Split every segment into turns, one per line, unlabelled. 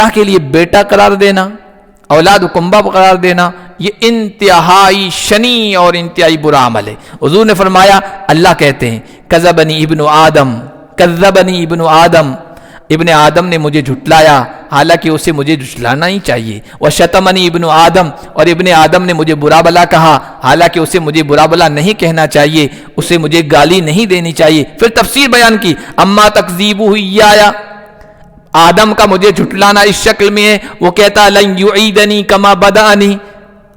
اللہ کے لیے بیٹا قرار دینا، اولاد کنبہ قرار دینا، یہ انتہائی شنی اور انتہائی برا عمل ہے۔ حضور نے فرمایا، اللہ کہتے ہیں کذبنی ابن آدم، کذبنی ابن آدم، ابن آدم نے مجھے جھٹلایا، حالانکہ اسے مجھے جھٹلانا ہی چاہیے، وشتمنی ابن آدم، اور ابن آدم نے مجھے برا بلا کہا، حالانکہ اسے مجھے برا بلا نہیں کہنا چاہیے، اسے مجھے گالی نہیں دینی چاہیے۔ پھر تفسیر بیان کی، اما تکذیبہ ایایا، آدم کا مجھے جھٹلانا اس شکل میں ہے، وہ کہتا لن یعیدنی کما بدأنی،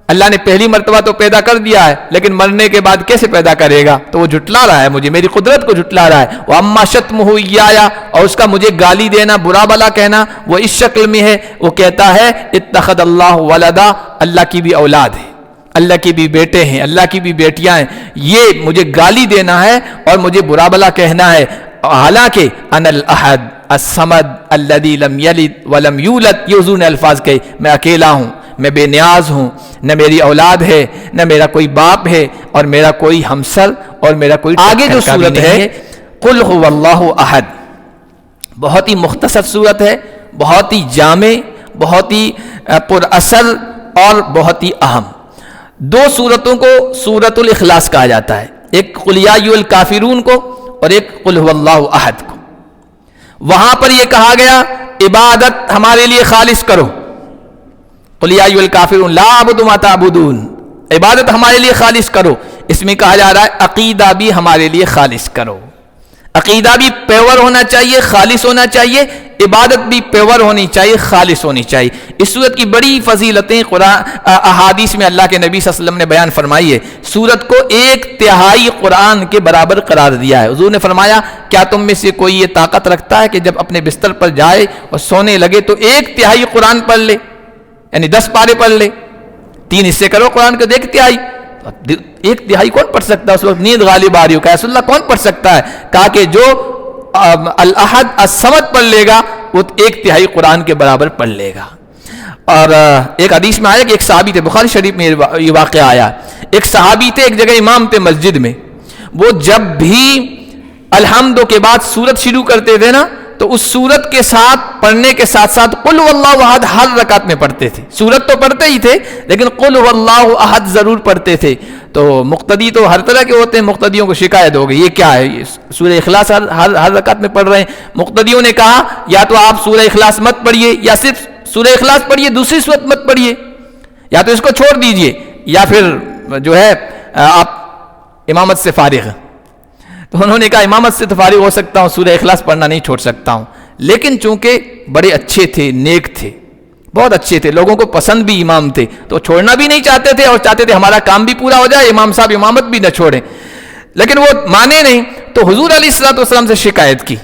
اللہ نے پہلی مرتبہ تو پیدا کر دیا ہے لیکن مرنے کے بعد کیسے پیدا کرے گا، تو وہ جھٹلا رہا ہے مجھے، میری قدرت کو جھٹلا رہا ہے۔ وَأَمَّا شَتْمُهُ إِيَّايَ، اور اس کا مجھے گالی دینا، برا بلا کہنا، وہ اس شکل میں ہے، وہ کہتا ہے اتخذ اللہ ولدا، اللہ کی بھی اولاد ہے، اللہ کے بھی بیٹے ہیں، اللہ کی بھی بیٹیاں ہیں، یہ مجھے گالی دینا ہے اور مجھے برا بلا کہنا ہے، حالانکہ انا الاحد الصمد الذی لم یلد ولم یولد، یہ حضور نے الفاظ کہے، میں اکیلا ہوں، میں بے نیاز ہوں، نہ میری اولاد ہے، نہ میرا کوئی باپ ہے، اور میرا کوئی ہمسر، اور میرا کوئی آگے جو صورت ہے قل هو اللہ احد، بہت ہی مختصر صورت ہے، بہت ہی جامع، بہت ہی پر اثر اور بہت ہی اہم۔ دو صورتوں کو سورۃ الاخلاص کہا جاتا ہے، ایک قل یا ایھا الکافرون کو اور ایک قل هو اللہ احد کو۔ وہاں پر یہ کہا گیا عبادت ہمارے لیے خالص کرو، قل یا ایھا الکافرون لا اعبد ما تعبدون، عبادت ہمارے لیے خالص کرو، اس میں کہا جا رہا ہے عقیدہ بھی ہمارے لیے خالص کرو، عقیدہ بھی پیور ہونا چاہیے، خالص ہونا چاہیے، عبادت بھی پیور ہونی چاہیے، خالص ہونی چاہیے۔ اس سورت کی بڑی فضیلتیں قرآن احادیث میں اللہ کے نبی صلی اللہ علیہ وسلم نے بیان فرمائی ہے۔ سورت کو 1/3 قرآن کے برابر قرار دیا ہے۔ حضور نے فرمایا کیا تم میں سے کوئی یہ طاقت رکھتا ہے کہ جب اپنے بستر پر جائے اور سونے لگے تو 1/3 قرآن پڑھ لے، یعنی 10 پارے پڑھ لے، 3 حصے کرو قرآن کے، 1/3، 1/3 کون پڑھ سکتا ہے؟ اس وقت نیند غالب آ رہی ہو، کہ رسول اللہ کون پڑھ سکتا ہے؟ کہا کہ جو الاحد الصمد پڑھ لے گا وہ 1/3 قرآن کے برابر پڑھ لے گا۔ اور ایک حدیث میں آیا کہ ایک صحابی تھے، بخاری شریف میں یہ واقعہ آیا، ایک صحابی تھے، ایک جگہ امام تھے مسجد میں، وہ جب بھی الحمد کے بعد سورت شروع کرتے تھے نا تو اس سورت کے ساتھ پڑھنے کے ساتھ ساتھ قل هو اللہ احد ہر رکعت میں پڑھتے تھے، سورت تو پڑھتے ہی تھے لیکن قل هو اللہ احد ضرور پڑھتے تھے۔ تو مقتدی تو ہر طرح کے ہوتے ہیں، مقتدیوں کو شکایت ہو گئی یہ کیا ہے، سورہ اخلاص ہر رکعت میں پڑھ رہے ہیں۔ مقتدیوں نے کہا یا تو آپ سورہ اخلاص مت پڑھیے، یا صرف سورہ اخلاص پڑھیے، دوسری سورت مت پڑھیے، یا تو اس کو چھوڑ دیجئے، یا پھر جو ہے آپ امامت سے فارغ ہیں۔ تو انہوں نے کہا امامت سے تو فارغ ہو سکتا ہوں، سورہ اخلاص پڑھنا نہیں چھوڑ سکتا ہوں۔ لیکن چونکہ بڑے اچھے تھے، نیک تھے، بہت اچھے تھے، لوگوں کو پسند بھی امام تھے، تو چھوڑنا بھی نہیں چاہتے تھے اور چاہتے تھے ہمارا کام بھی پورا ہو جائے، امام صاحب امامت بھی نہ چھوڑیں، لیکن وہ مانے نہیں۔ تو حضور علیہ الصلوۃ والسلام سے شکایت کی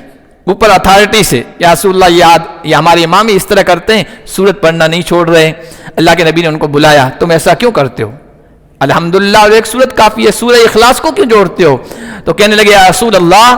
اوپر اتھارٹی سے، یا رسول اللہ یہ ہمارے امام اس طرح کرتے ہیں، سورت پڑھنا نہیں چھوڑ رہے ہیں۔ اللہ کے نبی نے ان کو بلایا، تم ایسا کیوں کرتے ہو؟ الحمدللہ اور ایک سورت کافی ہے، سورہ اخلاص کو کیوں جوڑتے ہو؟ تو کہنے لگے یا رسول اللہ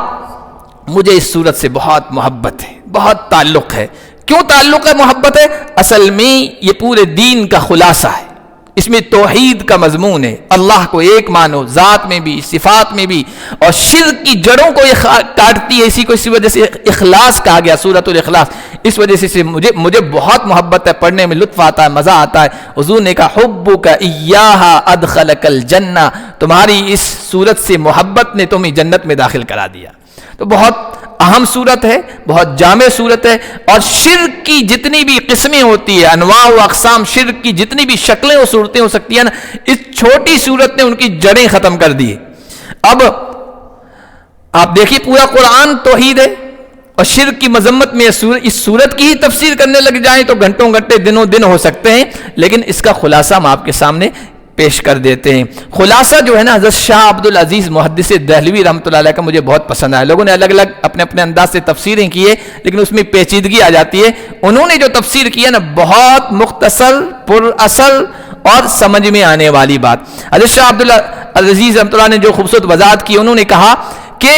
مجھے اس سورت سے بہت محبت ہے، بہت تعلق ہے۔ کیوں تعلق ہے، محبت ہے؟ اصل میں یہ پورے دین کا خلاصہ ہے، اس میں توحید کا مضمون ہے، اللہ کو ایک مانو، ذات میں بھی، صفات میں بھی، اور شرک کی جڑوں کو یہ کاٹتی ہے، اسی کو اسی وجہ سے اخلاص کہا گیا، سورۃ الاخلاص۔ اس وجہ سے مجھے بہت محبت ہے، پڑھنے میں لطف آتا ہے، مزہ آتا ہے۔ حضور نے کہا حبک ایہا ادخلک الجنہ، تمہاری اس سورت سے محبت نے تمہیں جنت میں داخل کرا دیا۔ تو بہت اہم صورت ہے، بہت جامع صورت ہے، اور شرک کی جتنی بھی قسمیں ہوتی ہیں، انواع و اقسام شرک کی جتنی بھی شکلیں و صورتیں ہو سکتی ہیں نا، اس چھوٹی صورت نے ان کی جڑیں ختم کر دی۔ اب آپ دیکھیے پورا قرآن توحید ہے، اور شرک کی مذمت میں اس صورت کی ہی تفسیر کرنے لگ جائیں تو گھنٹوں گھنٹے دنوں دن ہو سکتے ہیں، لیکن اس کا خلاصہ ہم آپ کے سامنے پیش کر دیتے ہیں۔ خلاصہ جو ہے نا، حضرت شاہ عبدالعزیز محدث دہلوی رحمۃ اللہ علیہ کا مجھے بہت پسند آیا۔ لوگوں نے الگ الگ اپنے اپنے انداز سے تفسیریں کی ہے، لیکن اس میں پیچیدگی آ جاتی ہے۔ انہوں نے جو تفسیر کی ہے نا، بہت مختصر، پر اصل اور سمجھ میں آنے والی بات۔ حضرت شاہ عبدالعزیز رحمۃ اللہ نے جو خوبصورت وضاحت کی، انہوں نے کہا کہ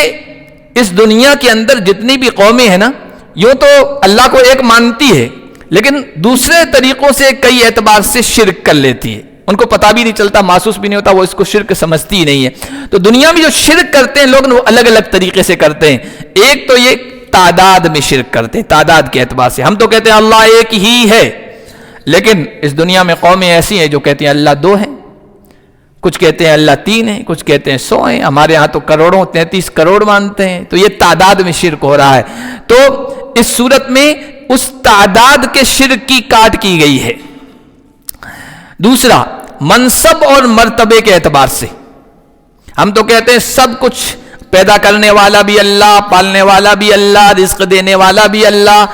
اس دنیا کے اندر جتنی بھی قومیں ہیں نا، یوں تو اللہ کو ایک مانتی ہے، لیکن دوسرے طریقوں سے کئی اعتبار سے شرک کر لیتی ہے، ان کو پتہ بھی نہیں چلتا، محسوس بھی نہیں ہوتا، وہ اس کو شرک سمجھتی ہی نہیں ہے۔ تو دنیا میں جو شرک کرتے ہیں لوگ، وہ الگ الگ طریقے سے کرتے ہیں۔ ایک تو یہ تعداد میں شرک کرتے ہیں، تعداد کے اعتبار سے. ہم تو کہتے ہیں اللہ ایک ہی ہے، لیکن اس دنیا میں قومیں ایسی ہیں جو کہتی ہیں اللہ 2 ہیں، کچھ کہتے ہیں اللہ 3 ہیں، کچھ کہتے ہیں 100 ہیں. ہمارے ہاں تو کروڑوں 33 کروڑ مانتے ہیں. تو یہ تعداد میں شرک ہو رہا ہے. تو اس صورت میں اس تعداد کے شرک کی کاٹ کی گئی ہے. دوسرا، منصب اور مرتبے کے اعتبار سے ہم تو کہتے ہیں سب کچھ پیدا کرنے والا بھی اللہ، پالنے والا بھی اللہ، رزق دینے والا بھی اللہ،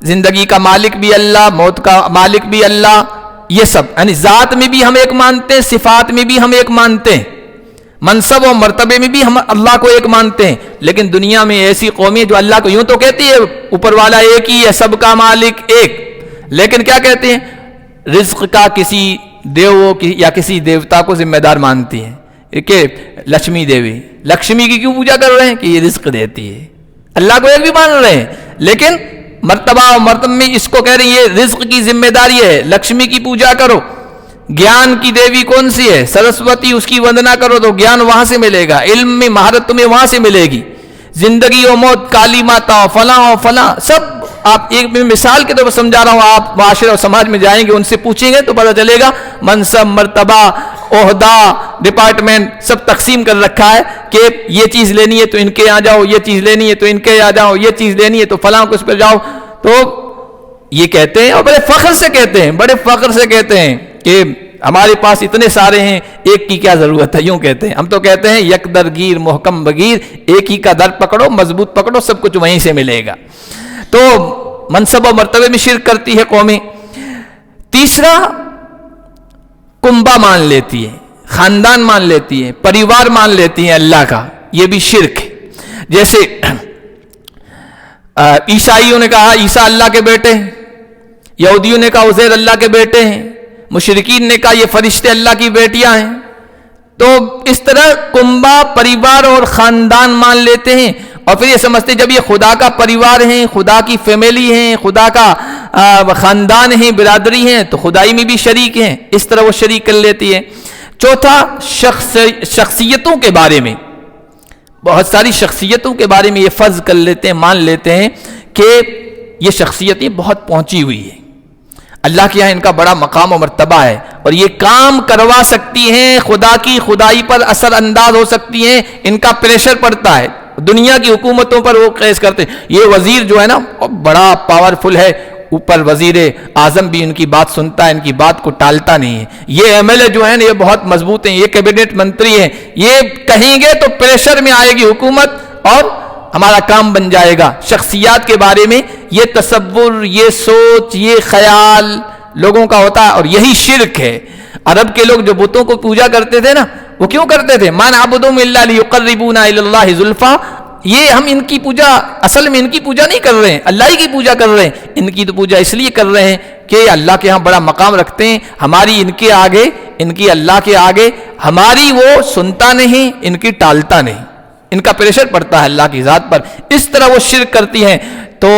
زندگی کا مالک بھی اللہ، موت کا مالک بھی اللہ. یہ سب یعنی ذات میں بھی ہم ایک مانتے ہیں، صفات میں بھی ہم ایک مانتے ہیں، منصب و مرتبے میں بھی ہم اللہ کو ایک مانتے ہیں. لیکن دنیا میں ایسی قومی جو اللہ کو یوں تو کہتی ہے اوپر والا ایک ہی ہے، سب کا مالک ایک، لیکن کیا کہتے ہیں رزق کا کسی دیو یا کسی دیوتا کو ذمہ دار مانتی ہیں کہ لکشمی دیوی، لکشمی کی کیوں پوجا کر رہے ہیں کہ یہ رزق دیتی ہے. اللہ کو ایک بھی مان رہے ہیں، لیکن مرتبہ و مرتبہ میں اس کو کہہ رہے ہیں یہ رزق کی ذمہ داری ہے، لکشمی کی پوجا کرو. گیان کی دیوی کون سی ہے؟ سرسوتی، اس کی وندنا کرو تو گیان وہاں سے ملے گا، علم میں مہارت تمہیں وہاں سے ملے گی. زندگی و موت کالی ماتا فلاں و فلاں سب آپ ایک مثال کے طور پر سمجھا رہا ہوں. آپ معاشرے اور سماج میں جائیں گے، ان سے پوچھیں گے تو پتہ چلے گا منصب، مرتبہ، عہدہ، ڈپارٹمنٹ سب تقسیم کر رکھا ہے کہ یہ چیز لینی ہے تو ان کے یہاں جاؤ، یہ چیز لینی ہے تو ان کے یہاں جاؤ، یہ چیز لینی ہے تو فلاں کو اس پہ جاؤ. تو یہ کہتے ہیں اور بڑے فخر سے کہتے ہیں، بڑے فخر سے کہتے ہیں کہ ہمارے پاس اتنے سارے ہیں، ایک کی کیا ضرورت ہے، یوں کہتے ہیں. ہم تو کہتے ہیں یک درگیر محکم بگیر، ایک ہی کا در پکڑو، مضبوط پکڑو، سب کچھ وہیں سے ملے گا. تو منصب و مرتبے میں شرک کرتی ہے قومیں. تیسرا، کنبہ مان لیتی ہے، خاندان مان لیتی ہے، پریوار مان لیتی ہیں اللہ کا، یہ بھی شرک ہے. جیسے عیسائیوں نے کہا عیسیٰ اللہ کے بیٹے ہیں، یہودیوں نے کہا عزیر اللہ کے بیٹے ہیں، مشرکین نے کہا یہ فرشتے اللہ کی بیٹیاں ہیں. تو اس طرح کنبہ، پریوار اور خاندان مان لیتے ہیں، اور پھر یہ سمجھتے ہیں جب یہ خدا کا پریوار ہیں، خدا کی فیملی ہیں، خدا کا خاندان ہیں، برادری ہیں، تو خدائی میں بھی شریک ہیں. اس طرح وہ شریک کر لیتی ہے. چوتھا، شخصیتوں کے بارے میں، بہت ساری شخصیتوں کے بارے میں یہ فرض کر لیتے ہیں، مان لیتے ہیں کہ یہ شخصیتیں بہت پہنچی ہوئی ہیں، اللہ کے یہاں ان کا بڑا مقام و مرتبہ ہے، اور یہ کام کروا سکتی ہیں، خدا کی خدائی پر اثر انداز ہو سکتی ہیں، ان کا پریشر پڑتا ہے. دنیا کی حکومتوں پر وہ قیس کرتے ہیں یہ وزیر جو ہے نا بڑا پاورفل ہے، اوپر وزیر اعظم بھی ان کی بات سنتا ہے، ان کی بات کو ٹالتا نہیں ہے. یہ ایم ایل اے جو ہیں یہ بہت مضبوط ہیں، یہ کیبنٹ منتری ہیں، یہ کہیں گے تو پریشر میں آئے گی حکومت اور ہمارا کام بن جائے گا. شخصیات کے بارے میں یہ تصور، یہ سوچ، یہ خیال لوگوں کا ہوتا ہے، اور یہی شرک ہے. عرب کے لوگ جو بتوں کو پوجا کرتے تھے نا، وہ کیوں کرتے تھے؟ ما نعبدهم الا ليقربونا الى الله زلفى. یہ ہم ان کی پوجا، اصل میں ان کی پوجا نہیں کر رہے ہیں، اللہ ہی کی پوجا کر رہے ہیں. ان کی تو پوجا اس لیے کر رہے ہیں کہ اللہ کے ہاں بڑا مقام رکھتے ہیں، ہماری ان کے آگے، ان کی اللہ کے آگے ہماری وہ سنتا نہیں، ان کی ٹالتا نہیں، ان کا پریشر پڑتا ہے اللہ کی ذات پر. اس طرح وہ شرک کرتی ہیں. تو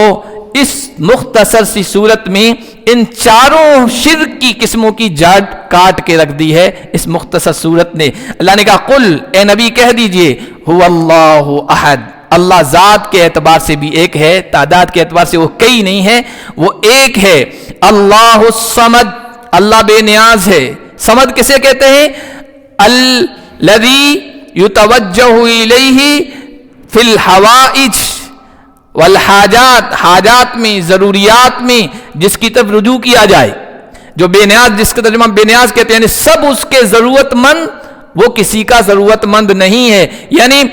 اس مختصر سی صورت میں ان چاروں شرک کی قسموں کی جاڑ کاٹ کے رکھ دی ہے اس مختصر صورت نے. اللہ نے کہا قل، اے نبی کہہ دیجئے، هو اللہ احد، اللہ ذات کے اعتبار سے بھی ایک ہے، تعداد کے اعتبار سے وہ کئی نہیں ہے، وہ ایک ہے. اللہ الصمد، اللہ بے نیاز ہے. صمد کسے کہتے ہیں؟ الذی یتوجہ الیہ فی الحوائج والحاجات، حاجات میں، ضروریات میں جس کی طرف رجوع کیا جائے. جو بے نیاز، جس کا ترجمہ بے نیاز کہتے ہیں، یعنی سب اس کے ضرورت مند، وہ کسی کا ضرورت مند نہیں ہے. یعنی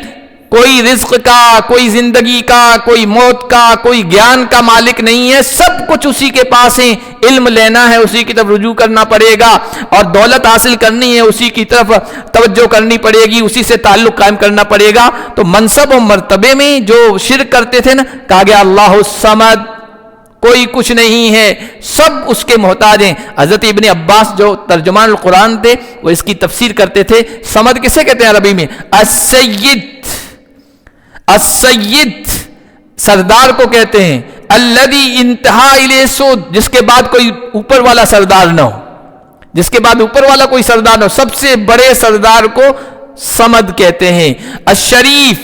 کوئی رزق کا، کوئی زندگی کا، کوئی موت کا، کوئی گیان کا مالک نہیں ہے، سب کچھ اسی کے پاس ہے. علم لینا ہے اسی کی طرف رجوع کرنا پڑے گا، اور دولت حاصل کرنی ہے اسی کی طرف توجہ کرنی پڑے گی، اسی سے تعلق قائم کرنا پڑے گا. تو منصب و مرتبے میں جو شرک کرتے تھے نا، کہا گیا اللہ الصمد، کوئی کچھ نہیں ہے، سب اس کے محتاج ہیں. حضرت ابن عباس جو ترجمان القرآن تھے وہ اس کی تفسیر کرتے تھے. صمد کسے کہتے ہیں عربی میں؟ السید، السید سردار کو کہتے ہیں. الذی انتہا الیہ سود، جس کے بعد کوئی اوپر والا سردار نہ ہو، جس کے بعد اوپر والا کوئی سردار نہ ہو، سب سے بڑے سردار کو صمد کہتے ہیں. الشریف،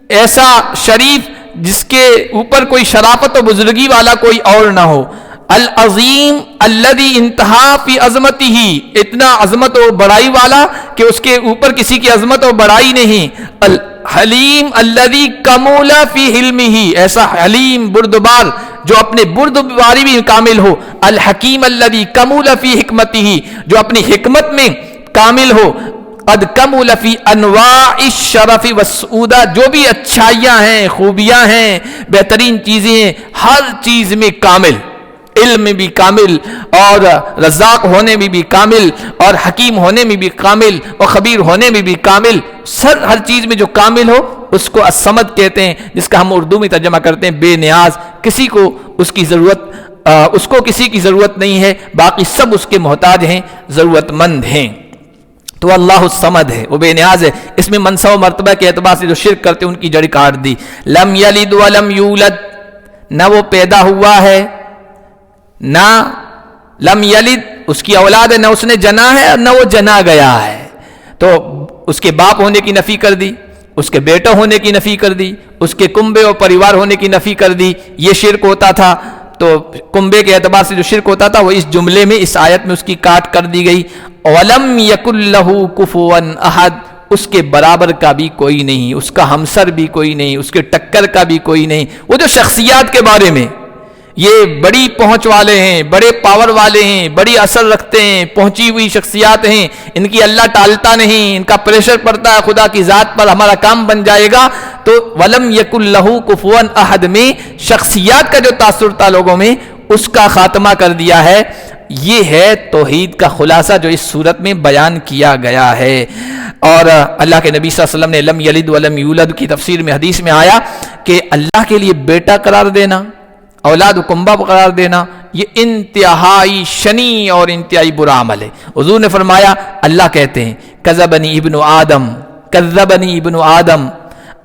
ایسا شریف جس کے اوپر کوئی شرافت و بزرگی والا کوئی اور نہ ہو، العظیم الذی انتہا فی عظمتہ، اتنا عظمت و بڑائی والا کہ اس کے اوپر کسی کی عظمت و بڑائی نہیں، الحلیم الذی کمل فی حلمہ، ایسا حلیم بردبار جو اپنے بردباری بھی کامل ہو، الحکیم الذی کمل فی حکمتہ، جو اپنی حکمت میں کامل ہو، قد کمل فی انواع الشرف والسعودہ، جو بھی اچھائیاں ہیں، خوبیاں ہیں، بہترین چیزیں ہیں، ہر چیز میں کامل، علم میں بھی کامل، اور رزاق ہونے میں بھی کامل، اور حکیم ہونے میں بھی کامل، اور خبیر ہونے میں بھی کامل، ہر چیز میں جو کامل ہو اس کو الصمد کہتے ہیں، جس کا ہم اردو میں ترجمہ کرتے ہیں بے نیاز، کسی کو اس کی ضرورت اس کو کسی کی ضرورت نہیں ہے، باقی سب اس کے محتاج ہیں، ضرورت مند ہیں۔ تو اللہ الصمد ہے، وہ بے نیاز ہے۔ اس میں منصب و مرتبہ کے اعتبار سے جو شرک کرتے ہیں ان کی جڑ کاٹ دی۔ لم یلد ولم یولد، نہ وہ پیدا ہوا ہے، نہ لم یلد اس کی اولاد ہے، نہ اس نے جنا ہے اور نہ وہ جنا گیا ہے، تو اس کے باپ ہونے کی نفی کر دی، اس کے بیٹا ہونے کی نفی کر دی، اس کے کنبے اور پریوار ہونے کی نفی کر دی، یہ شرک ہوتا تھا۔ تو کنبے کے اعتبار سے جو شرک ہوتا تھا وہ اس جملے میں، اس آیت میں اس کی کاٹ کر دی گئی۔ وَلَمْ يَكُنْ لَهُ كُفُوًا أَحَدٌ، اس کے برابر کا بھی کوئی نہیں، اس کا ہمسر بھی کوئی نہیں، اس کے ٹکر کا بھی کوئی نہیں۔ وہ جو شخصیات کے بارے میں یہ بڑی پہنچ والے ہیں، بڑے پاور والے ہیں، بڑی اثر رکھتے ہیں، پہنچی ہوئی شخصیات ہیں، ان کی اللہ ٹالتا نہیں، ان کا پریشر پڑتا ہے خدا کی ذات پر، ہمارا کام بن جائے گا۔ تو وَلَمْ يَكُنْ لَهُ كُفُوًا أَحَدٌ میں شخصیات کا جو تاثر تھا لوگوں میں، اس کا خاتمہ کر دیا ہے۔ یہ ہے توحید کا خلاصہ جو اس صورت میں بیان کیا گیا ہے۔ اور اللہ کے نبی صلی اللہ علیہ وسلم نے لم یلد ولم یولد کی تفسیر میں حدیث میں آیا کہ اللہ کے لیے بیٹا قرار دینا، اولاد کنبہ قرار دینا، یہ انتہائی شنی اور انتہائی برا عمل ہے۔ حضور نے فرمایا، اللہ کہتے ہیں کذبنی ابن آدم، کذبنی ابن آدم،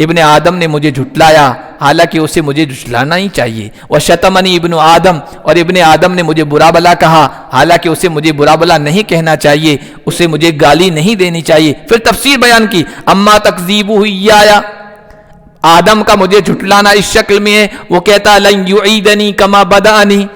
ابن آدم نے مجھے جھٹلایا، حالانکہ اسے مجھے جھٹلانا ہی چاہیے۔ وشتمنی ابن آدم، اور ابن آدم نے مجھے برا بلا کہا، حالانکہ اسے مجھے برا بلا نہیں کہنا چاہیے، اسے مجھے گالی نہیں دینی چاہیے۔ پھر تفسیر بیان کی، اما تکذیبہ ایایا، آدم کا مجھے جھٹلانا اس شکل میں ہے، وہ کہتا لن یعیدنی کما بدأنی،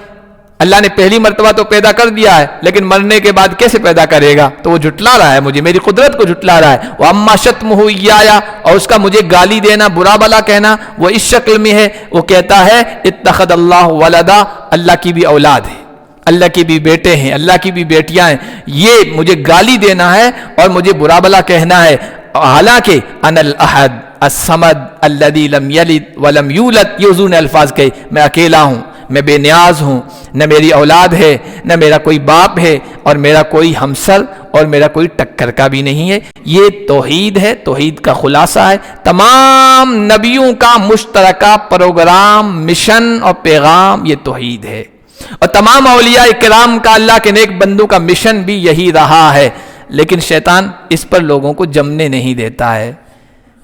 اللہ نے پہلی مرتبہ تو پیدا کر دیا ہے لیکن مرنے کے بعد کیسے پیدا کرے گا، تو وہ جھٹلا رہا ہے مجھے، میری قدرت کو جھٹلا رہا ہے۔ واما شتمہ ایایا، اور اس کا مجھے گالی دینا، برا بلا کہنا، وہ اس شکل میں ہے، وہ کہتا ہے اتخذ اللہ ولدا، اللہ کی بھی اولاد ہے، اللہ کے بھی بیٹے ہیں، اللہ کی بھی بیٹیاں ہیں، یہ مجھے گالی دینا ہے اور مجھے برا بلا کہنا ہے، حالانکہ انا الاحد الصمد الذی لم یلد ولم یولد، یہ حضور نے الفاظ کہے، میں اکیلا ہوں، میں بے نیاز ہوں، نہ میری اولاد ہے، نہ میرا کوئی باپ ہے، اور میرا کوئی ہمسر اور میرا کوئی ٹکر کا بھی نہیں ہے۔ یہ توحید ہے، توحید کا خلاصہ ہے، تمام نبیوں کا مشترکہ پروگرام، مشن اور پیغام یہ توحید ہے، اور تمام اولیاء کرام کا، اللہ کے نیک بندوں کا مشن بھی یہی رہا ہے، لیکن شیطان اس پر لوگوں کو جمنے نہیں دیتا ہے۔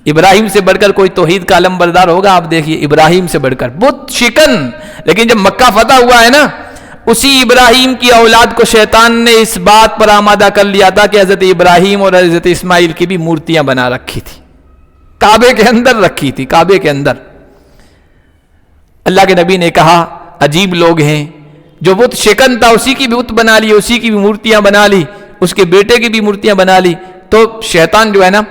ابراہیم سے بڑھ کر کوئی توحید کا علم بردار ہوگا؟ آپ دیکھیے، ابراہیم سے بڑھ کر بت شکن، لیکن جب مکہ فتح ہوا ہے نا، اسی ابراہیم کی اولاد کو شیطان نے اس بات پر آمادہ کر لیا تھا کہ حضرت ابراہیم اور حضرت اسماعیل کی بھی مورتیاں بنا رکھی تھی، کعبے کے اندر رکھی تھی، کعبے کے اندر۔ اللہ کے نبی نے کہا عجیب لوگ ہیں، جو بت شکن تھا اسی کی بھی بت بنا لی، اسی کی بھی مورتیاں بنا لی، اس کے بیٹے کی بھی مورتیاں بنا لی۔ تو شیطان جو ہے نا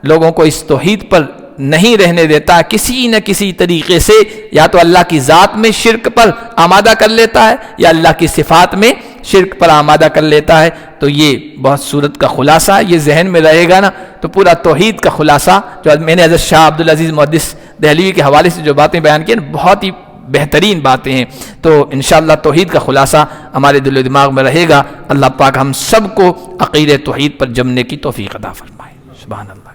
لوگوں کو اس توحید پر نہیں رہنے دیتا، کسی نہ کسی طریقے سے یا تو اللہ کی ذات میں شرک پر آمادہ کر لیتا ہے یا اللہ کی صفات میں شرک پر آمادہ کر لیتا ہے۔ تو یہ بہت صورت کا خلاصہ ہے، یہ ذہن میں رہے گا نا تو پورا توحید کا خلاصہ جو میں نے حضرت شاہ عبدالعزیز محدث دہلوی کے حوالے سے جو باتیں بیان کی بہت ہی بہترین باتیں ہیں۔ تو انشاءاللہ توحید کا خلاصہ ہمارے دل و دماغ میں رہے گا۔ اللہ پاک ہم سب کو عقیدہ توحید پر جمنے کی توفیق عطا فرمائے۔ سبحان اللہ۔